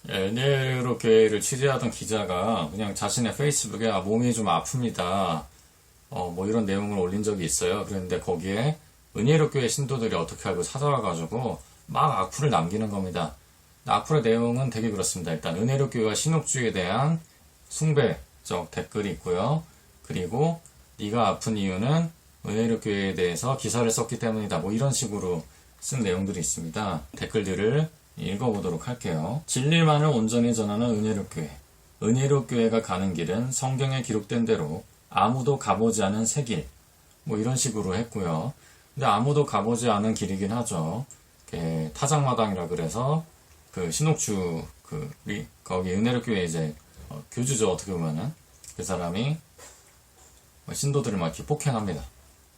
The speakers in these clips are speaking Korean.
은혜로 교회를 취재하던 기자가 그냥 자신의 페이스북에 몸이 좀 아픕니다. 뭐 이런 내용을 올린 적이 있어요. 그런데 거기에 은혜로 교회 신도들이 어떻게 알고 찾아와가지고 막 악플을 남기는 겁니다. 악플의 내용은 되게 그렇습니다. 일단 은혜로 교회와 신옥주에 대한 숭배적 댓글이 있고요. 그리고 네가 아픈 이유는 은혜로 교회에 대해서 기사를 썼기 때문이다. 뭐 이런 식으로 쓴 내용들이 있습니다. 댓글들을 읽어보도록 할게요. 진리만을 온전히 전하는 은혜로 교회. 은혜로 교회가 가는 길은 성경에 기록된 대로 아무도 가보지 않은 새 길. 뭐 이런 식으로 했고요. 근데 아무도 가보지 않은 길이긴 하죠. 타작마당이라 그래서 그 신옥주 거기 은혜로 교회 이제 교주죠. 어떻게 보면은 그 사람이 신도들을 막 이렇게 폭행합니다.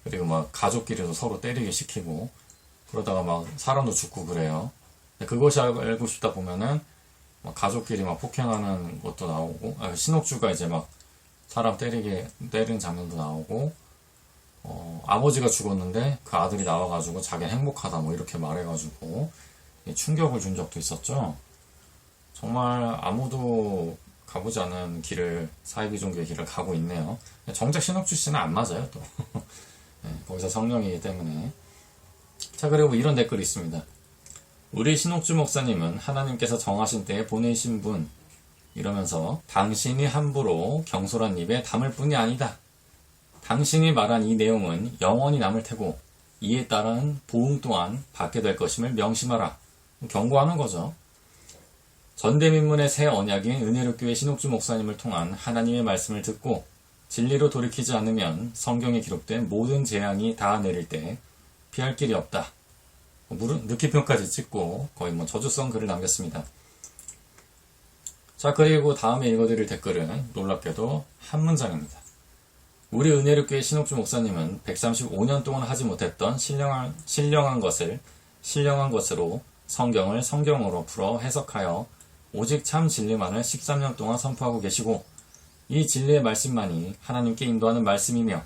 그리고 막 가족끼리도 서로 때리게 시키고 그러다가 막 사람도 죽고 그래요. 그것이 알고 싶다 보면은 막 가족끼리 막 폭행하는 것도 나오고 신옥주가 이제 막 사람 때리는 장면도 나오고 아버지가 죽었는데 그 아들이 나와가지고 자기는 행복하다 뭐 이렇게 말해가지고 충격을 준 적도 있었죠. 정말 아무도 가보지 않은 길을 사이비 종교의 길을 가고 있네요. 정작 신옥주 씨는 안 맞아요 또. 네, 거기서 성령이기 때문에. 자, 그리고 이런 댓글이 있습니다. 우리 신옥주 목사님은 하나님께서 정하신 때에 보내신 분 이러면서 당신이 함부로 경솔한 입에 담을 뿐이 아니다. 당신이 말한 이 내용은 영원히 남을 테고 이에 따른 보응 또한 받게 될 것임을 명심하라. 경고하는 거죠. 전대민문의 새 언약인 은혜로교회 신옥주 목사님을 통한 하나님의 말씀을 듣고 진리로 돌이키지 않으면 성경에 기록된 모든 재앙이 다 내릴 때 피할 길이 없다. 느낌표까지 찍고 거의 저주성 글을 남겼습니다. 자, 그리고 다음에 읽어드릴 댓글은 놀랍게도 한 문장입니다. 우리 은혜롭교회 신옥주 목사님은 135년 동안 하지 못했던 신령한 것으로 성경을 성경으로 풀어 해석하여 오직 참 진리만을 13년 동안 선포하고 계시고 이 진리의 말씀만이 하나님께 인도하는 말씀이며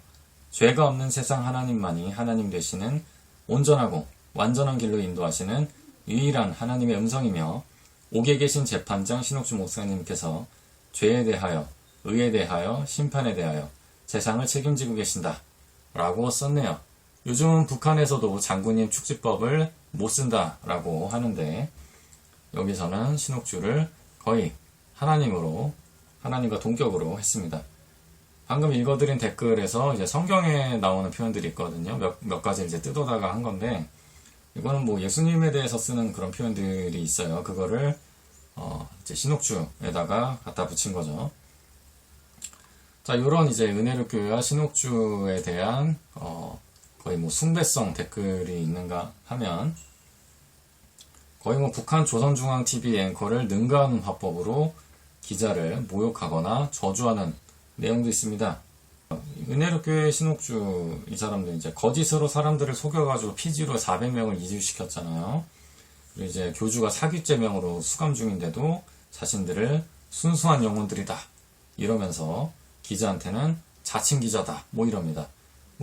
죄가 없는 세상 하나님만이 하나님 되시는 온전하고 완전한 길로 인도하시는 유일한 하나님의 음성이며 옥에 계신 재판장 신옥주 목사님께서 죄에 대하여, 의에 대하여, 심판에 대하여 세상을 책임지고 계신다 라고 썼네요. 요즘은 북한에서도 장군님 축지법을 못 쓴다 라고 하는데 여기서는 신옥주를 거의 하나님과 동격으로 했습니다. 방금 읽어드린 댓글에서 이제 성경에 나오는 표현들이 있거든요. 몇 가지 이제 뜯어다가 한 건데 이거는 뭐 예수님에 대해서 쓰는 그런 표현들이 있어요. 그거를 이제 신옥주에다가 갖다 붙인 거죠. 자, 요런 이제 은혜로교회와 신옥주에 대한 거의 숭배성 댓글이 있는가 하면 거의 북한 조선중앙TV 앵커를 능가하는 화법으로 기자를 모욕하거나 저주하는 내용도 있습니다. 은혜로교회 신옥주 이 사람들 이제 거짓으로 사람들을 속여가지고 피지로 400명을 이주시켰잖아요. 그리고 이제 교주가 사기죄명으로 수감 중인데도 자신들을 순수한 영혼들이다 이러면서 기자한테는 자칭 기자다 뭐 이럽니다.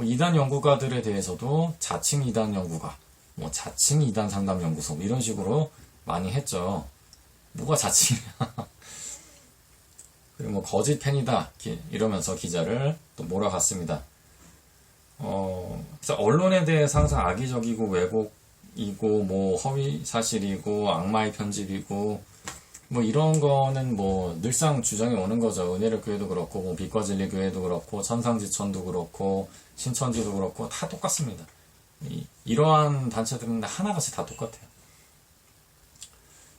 이단 연구가들에 대해서도 자칭 이단 연구가, 자칭 이단 상담 연구소 이런 식으로 많이 했죠. 뭐가 자칭이야? 그리고 거짓 팬이다 이러면서 기자를 또 몰아갔습니다. 그래서 언론에 대해서 항상 악의적이고 왜곡이고 허위 사실이고 악마의 편집이고 이런 거는 늘상 주장해 오는 거죠. 은혜로교회도 그렇고 빛과진리교회도 그렇고 천상지천도 그렇고 신천지도 그렇고 다 똑같습니다. 이러한 단체들은 하나같이 다 똑같아요.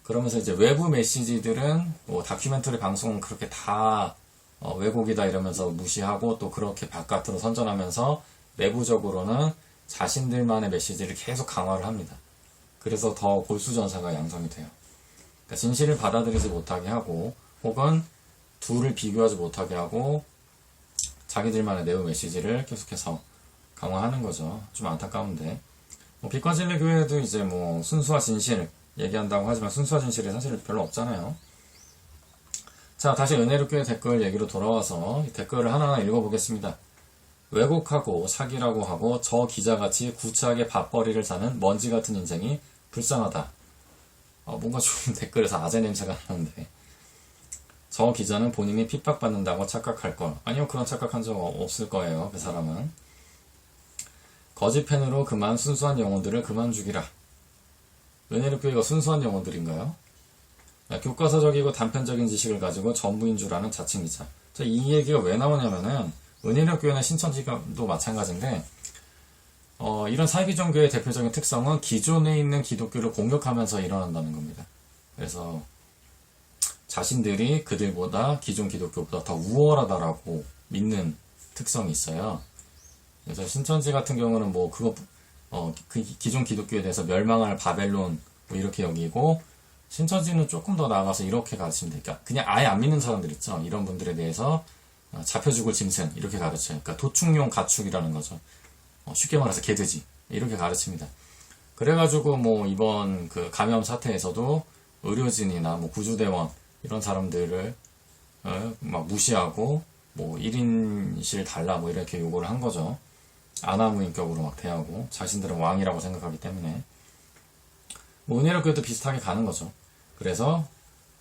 그러면서 이제 외부 메시지들은 다큐멘터리 방송은 그렇게 다 왜곡이다 이러면서 무시하고 또 그렇게 바깥으로 선전하면서 내부적으로는 자신들만의 메시지를 계속 강화를 합니다. 그래서 더 골수전사가 양성이 돼요. 그러니까 진실을 받아들이지 못하게 하고 혹은 둘을 비교하지 못하게 하고 자기들만의 내부 메시지를 계속해서 강화하는 거죠. 좀 안타까운데 빛과진리 교회도 이제 순수와 진실 얘기한다고 하지만 순수와 진실이 사실 별로 없잖아요. 자, 다시 은혜롭교회 댓글 얘기로 돌아와서 이 댓글을 하나하나 읽어보겠습니다. 왜곡하고 사기라고 하고 저 기자같이 구차하게 밥벌이를 사는 먼지 같은 인생이 불쌍하다. 뭔가 좀 댓글에서 아재 냄새가 나는데, 저 기자는 본인이 핍박받는다고 착각할 걸. 아니요, 그런 착각한 적 없을 거예요. 그 사람은. 거짓 팬으로 그만 순수한 영혼들을 그만 죽이라. 은혜롭교회가 순수한 영혼들인가요? 교과서적이고 단편적인 지식을 가지고 전부인 줄 아는 자칭 기자. 이 얘기가 왜 나오냐면은, 은혜롭교회나 신천지도 마찬가지인데, 이런 사이비종교의 대표적인 특성은 기존에 있는 기독교를 공격하면서 일어난다는 겁니다. 그래서 자신들이 그들보다 기존 기독교보다 더 우월하다라고 믿는 특성이 있어요. 그래서 신천지 같은 경우는 그 기존 기독교에 대해서 멸망할 바벨론 뭐 이렇게 여기고, 신천지는 조금 더 나아가서 이렇게 가르치면 되니까 그냥 아예 안 믿는 사람들 있죠. 이런 분들에 대해서 잡혀 죽을 짐승 이렇게 가르쳐요. 그러니까 도축용 가축이라는 거죠. 쉽게 말해서 개돼지 이렇게 가르칩니다. 그래가지고 이번 그 감염 사태에서도 의료진이나 구조대원 이런 사람들을 막 무시하고 1인실 달라 이렇게 요구를 한 거죠. 아나무인격으로 막 대하고, 자신들은 왕이라고 생각하기 때문에. 은혜롭교회도 비슷하게 가는 거죠. 그래서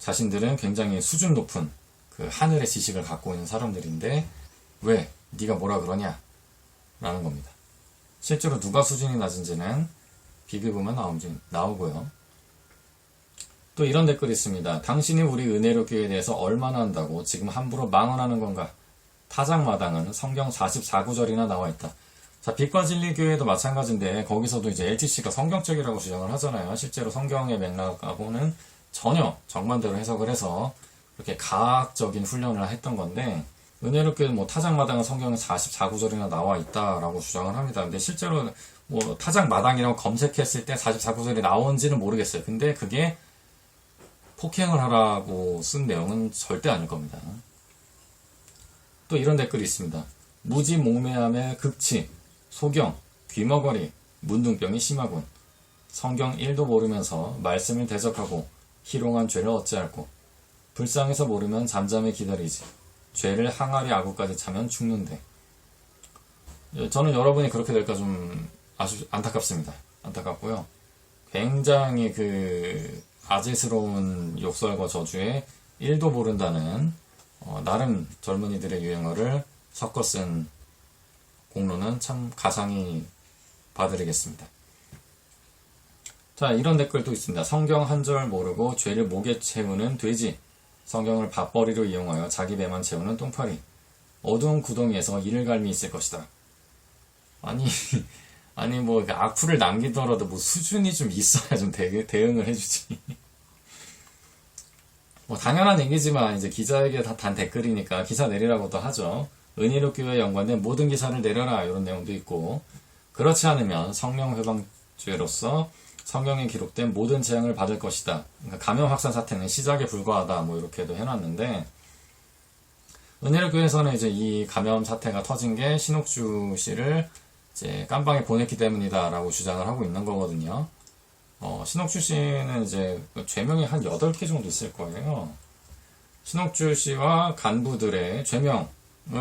자신들은 굉장히 수준 높은 그 하늘의 지식을 갖고 있는 사람들인데, 왜 네가 뭐라 그러냐 라는 겁니다. 실제로 누가 수준이 낮은지는 비교해보면 나오고요. 또 이런 댓글이 있습니다. 당신이 우리 은혜롭교회에 대해서 얼마나 안다고 지금 함부로 망언하는 건가? 타작마당은 성경 44구절이나 나와 있다. 자, 빛과 진리 교회도 마찬가지인데, 거기서도 이제 LTC가 성경적이라고 주장을 하잖아요. 실제로 성경의 맥락하고는 전혀 정반대로 해석을 해서 이렇게 과학적인 훈련을 했던 건데, 은혜롭교회 타작마당은 성경에 44구절이나 나와 있다라고 주장을 합니다. 근데 실제로 타작마당이라고 검색했을 때 44구절이 나온지는 모르겠어요. 근데 그게 폭행을 하라고 쓴 내용은 절대 아닐 겁니다. 또 이런 댓글이 있습니다. 무지몽매함의 극치, 소경, 귀머거리, 문둥병이 심하군. 성경 1도 모르면서 말씀을 대적하고 희롱한 죄를 어찌할꼬. 불쌍해서 모르면 잠잠히 기다리지. 죄를 항아리 아구까지 차면 죽는데. 저는 여러분이 그렇게 될까 좀 아주 안타깝습니다. 안타깝고요. 굉장히 아재스러운 욕설과 저주에 1도 모른다는 나름 젊은이들의 유행어를 섞어 쓴 공로는 참 가상히 봐드리겠습니다. 자, 이런 댓글도 있습니다. 성경 한 절 모르고 죄를 목에 채우는 돼지. 성경을 밥벌이로 이용하여 자기 배만 채우는 똥파리. 어두운 구덩이에서 이를 갈미 있을 것이다. 아니 악플을 남기더라도 수준이 좀 있어야 좀 대응을 해주지. 당연한 얘기지만 이제 기자에게 단 댓글이니까 기사 내리라고도 하죠. 은혜롭교회에 연관된 모든 기사를 내려라 이런 내용도 있고, 그렇지 않으면 성령 회방죄로서 성경에 기록된 모든 재앙을 받을 것이다. 그러니까 감염 확산 사태는 시작에 불과하다 이렇게도 해놨는데, 은혜롭교회에서는 이제 이 감염 사태가 터진 게 신옥주 씨를 이제 깜방에 보냈기 때문이다라고 주장을 하고 있는 거거든요. 신옥주 씨는 이제 죄명이 한 8개 정도 있을 거예요. 신옥주 씨와 간부들의 죄명을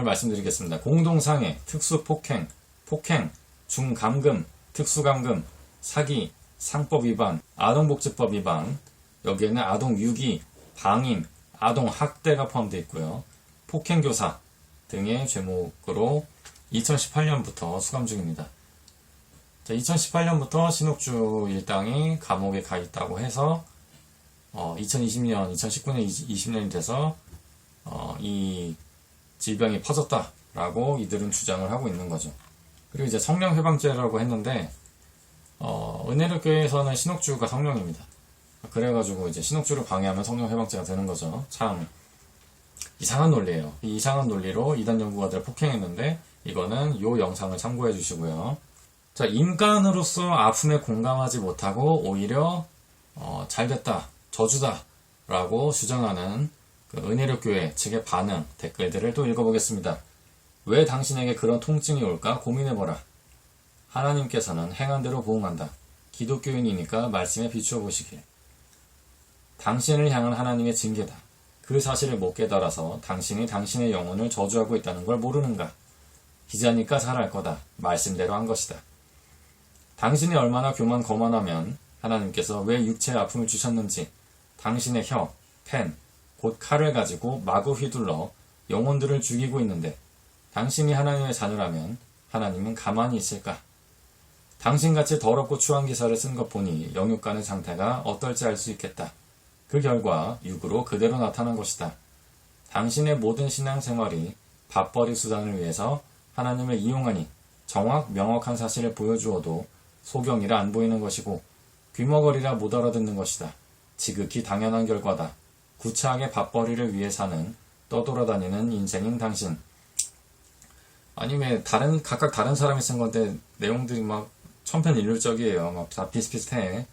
말씀드리겠습니다. 공동상해, 특수폭행, 폭행, 중감금, 특수감금, 사기, 상법 위반, 아동복지법 위반, 여기에는 아동유기, 방임, 아동학대가 포함되어 있고요. 폭행교사 등의 죄목으로 2018년부터 수감 중입니다. 2018년부터 신옥주 일당이 감옥에 가 있다고 해서 2020년, 2019년, 20년이 돼서 이 질병이 퍼졌다라고 이들은 주장을 하고 있는 거죠. 그리고 이제 성령회방죄라고 했는데 은혜롭교회에서는 신옥주가 성령입니다. 그래가지고 이제 신옥주를 방해하면 성령회방죄가 되는 거죠. 참 이상한 논리예요. 이 이상한 논리로 이단 연구가들을 폭행했는데, 이거는 이 영상을 참고해 주시고요. 자, 인간으로서 아픔에 공감하지 못하고 오히려 잘됐다, 저주다 라고 주장하는 은혜롭교회 측의 반응, 댓글들을 또 읽어보겠습니다. 왜 당신에게 그런 통증이 올까 고민해보라. 하나님께서는 행한 대로 보응한다. 기독교인이니까 말씀에 비추어 보시길. 당신을 향한 하나님의 징계다. 그 사실을 못 깨달아서 당신이 당신의 영혼을 저주하고 있다는 걸 모르는가? 기자니까 잘 알 거다. 말씀대로 한 것이다. 당신이 얼마나 교만 거만하면 하나님께서 왜 육체에 아픔을 주셨는지 당신의 혀, 펜, 곧 칼을 가지고 마구 휘둘러 영혼들을 죽이고 있는데 당신이 하나님의 자녀라면 하나님은 가만히 있을까? 당신같이 더럽고 추한 기사를 쓴 것 보니 영육간의 상태가 어떨지 알 수 있겠다. 그 결과 육으로 그대로 나타난 것이다. 당신의 모든 신앙생활이 밥벌이 수단을 위해서 하나님을 이용하니 명확한 사실을 보여주어도 소경이라 안 보이는 것이고 귀머거리라 못 알아듣는 것이다. 지극히 당연한 결과다. 구차하게 밥벌이를 위해 사는 떠돌아다니는 인생인 당신. 아니 왜 각각 다른 사람이 쓴 건데 내용들이 막 천편일률적이에요. 막 다 비슷비슷해.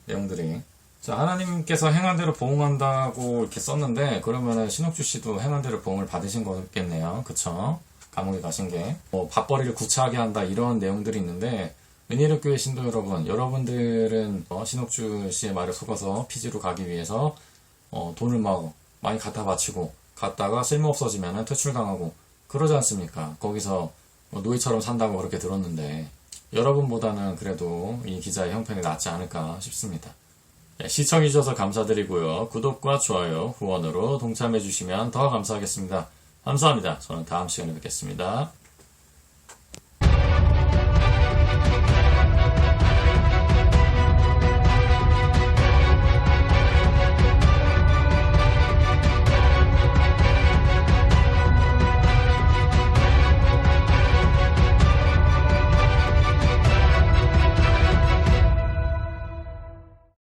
내용들이. 자, 하나님께서 행한 대로 보응한다고 이렇게 썼는데 그러면은 신옥주 씨도 행한 대로 보응을 받으신 거겠네요. 그쵸? 감옥에 가신 게. 밥벌이를 구차하게 한다 이런 내용들이 있는데 은혜롭교회 신도 여러분, 여러분들은 신옥주 씨의 말에 속아서 피지로 가기 위해서 돈을 막 많이 갖다 바치고 갔다가 쓸모없어지면 퇴출당하고 그러지 않습니까? 거기서 노예처럼 산다고 그렇게 들었는데 여러분보다는 그래도 이 기자의 형편이 낫지 않을까 싶습니다. 시청해주셔서 감사드리고요. 구독과 좋아요, 후원으로 동참해주시면 더 감사하겠습니다. 감사합니다. 저는 다음 시간에 뵙겠습니다.